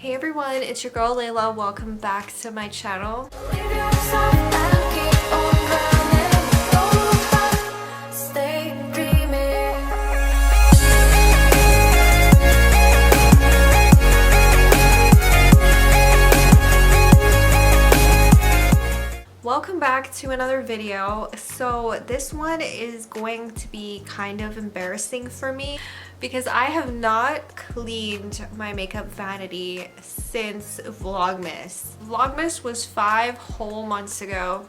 Hey everyone, it's your girl Layla. Welcome back to my channel. Welcome back to another video. So this one is going to be kind of embarrassing for me because I have not cleaned my makeup vanity since Vlogmas. Vlogmas was 5 whole months ago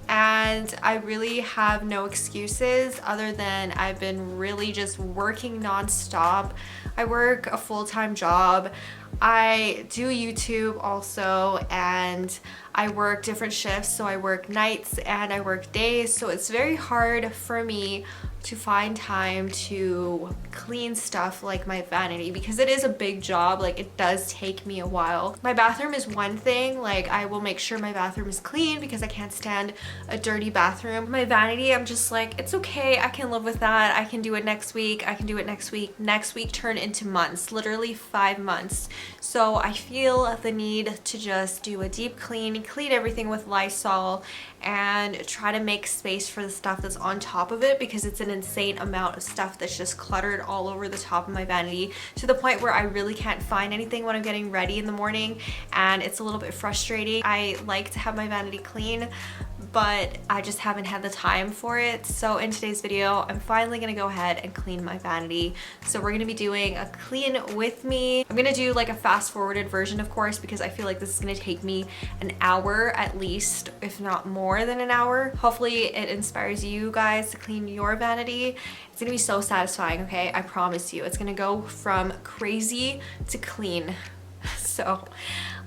and I really have no excuses other than I've been really just working non-stop. I work a full-time job. I do YouTube also, and I work different shifts, so I work nights and I work days, so it's very hard for me to find time to clean stuff like my vanity because it is a big job. Like, it does take me a while. My bathroom is one thing, like I will make sure my bathroom is clean because I can't stand a dirty bathroom. My vanity, I'm just like, it's okay, I can live with that. I can do it next week, I can do it next week. Next week turn into months, literally 5 months. So I feel the need to just do a deep clean everything with Lysol and try to make space for the stuff that's on top of it because it's an insane amount of stuff that's just cluttered all over the top of my vanity to the point where I really can't find anything when I'm getting ready in the morning, and it's a little bit frustrating. I like to have my vanity clean, but I just haven't had the time for it. So in today's video, I'm finally gonna go ahead and clean my vanity. So we're gonna be doing a clean with me. I'm gonna do like a fast forwarded version, of course, because I feel like this is gonna take me an hour at least, if not more than an hour. Hopefully it inspires you guys to clean your vanity. It's gonna be so satisfying, okay? I promise you. It's gonna go from crazy to clean. So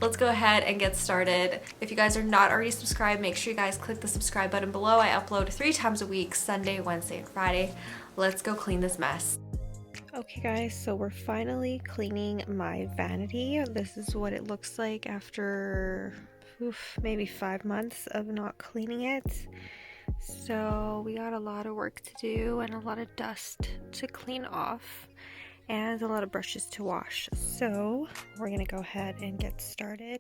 let's go ahead and get started. If you guys are not already subscribed, make sure you guys click the subscribe button below. I upload 3 times a week, Sunday, Wednesday, and Friday. Let's go clean this mess. Okay guys, so we're finally cleaning my vanity. This is what it looks like after maybe 5 months of not cleaning it. So we got a lot of work to do and a lot of dust to clean off and a lot of brushes to wash. So we're gonna go ahead and get started.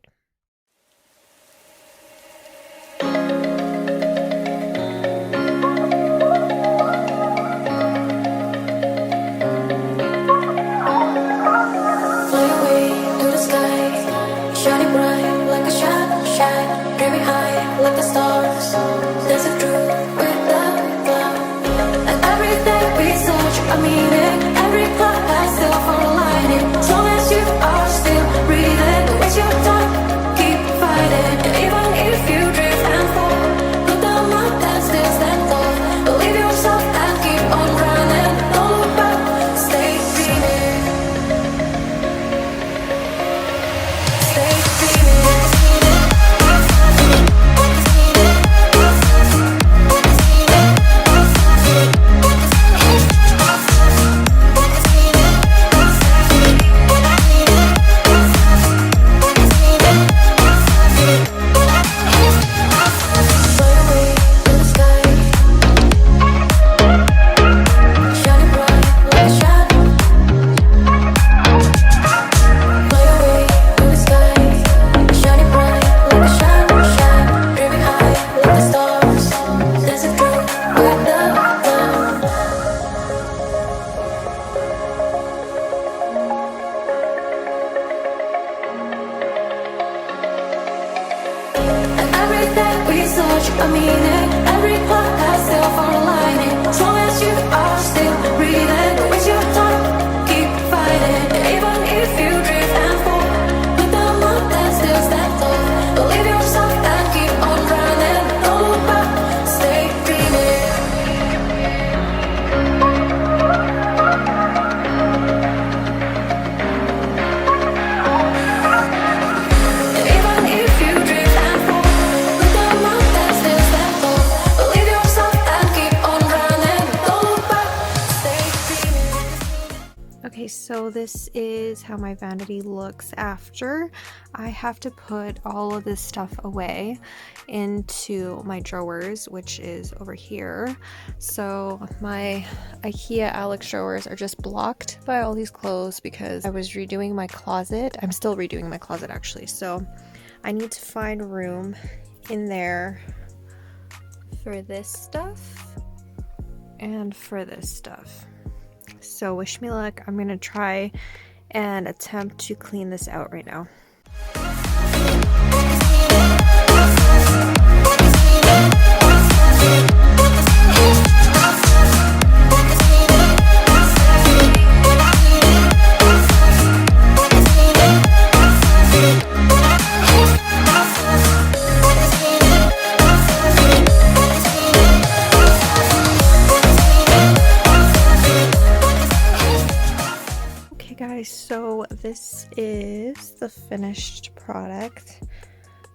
Yourself so this is how my vanity looks after. I have to put all of this stuff away into my drawers, which is over here. So my IKEA Alex drawers are just blocked by all these clothes because I was redoing my closet. I'm still redoing my closet actually, so I need to find room in there for this stuff and for this stuff. So wish me luck. I'm gonna try and attempt to clean this out right now. So this is the finished product.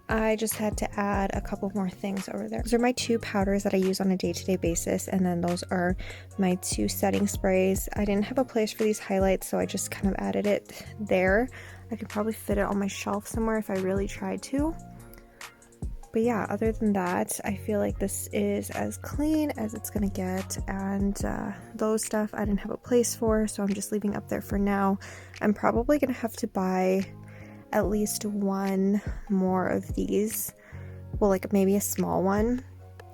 I just had to add a couple more things over there. Those are my 2 powders that I use on a day-to-day basis, and then those are my 2 setting sprays. I didn't have a place for these highlights, so I just kind of added it there. I could probably fit it on my shelf somewhere if I really tried to. But yeah, other than that, I feel like this is as clean as it's gonna get, and those stuff I didn't have a place for, so I'm just leaving up there for now. I'm probably gonna have to buy at least 1 more of these, well, like maybe a small one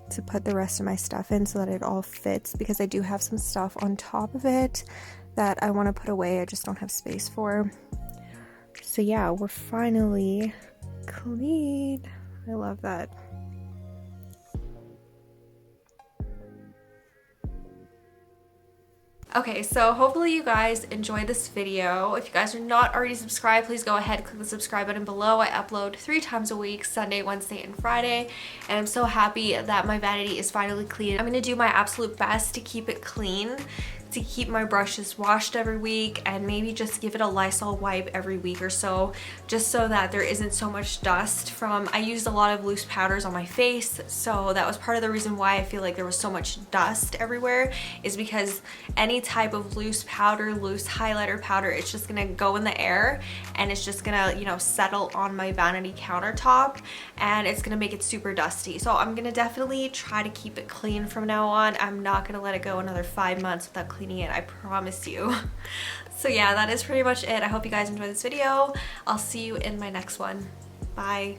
to put the rest of my stuff in so that it all fits, because I do have some stuff on top of it that I want to put away, I just don't have space for. So yeah, we're finally clean. I love that. Okay, so hopefully you guys enjoyed this video. If you guys are not already subscribed, please go ahead and click the subscribe button below. I upload 3 times a week, Sunday, Wednesday, and Friday, and I'm so happy that my vanity is finally clean. I'm gonna do my absolute best to keep it clean, to keep my brushes washed every week, and maybe just give it a Lysol wipe every week or so, just so that there isn't so much dust from, I used a lot of loose powders on my face, so that was part of the reason why I feel like there was so much dust everywhere, is because any type of loose powder, loose highlighter powder, it's just gonna go in the air and it's just gonna, you know, settle on my vanity countertop and it's gonna make it super dusty. So I'm gonna definitely try to keep it clean from now on. I'm not gonna let it go another 5 months without cleaning it, I promise you. So yeah, that is pretty much it. I hope you guys enjoyed this video. I'll see you in my next one. Bye.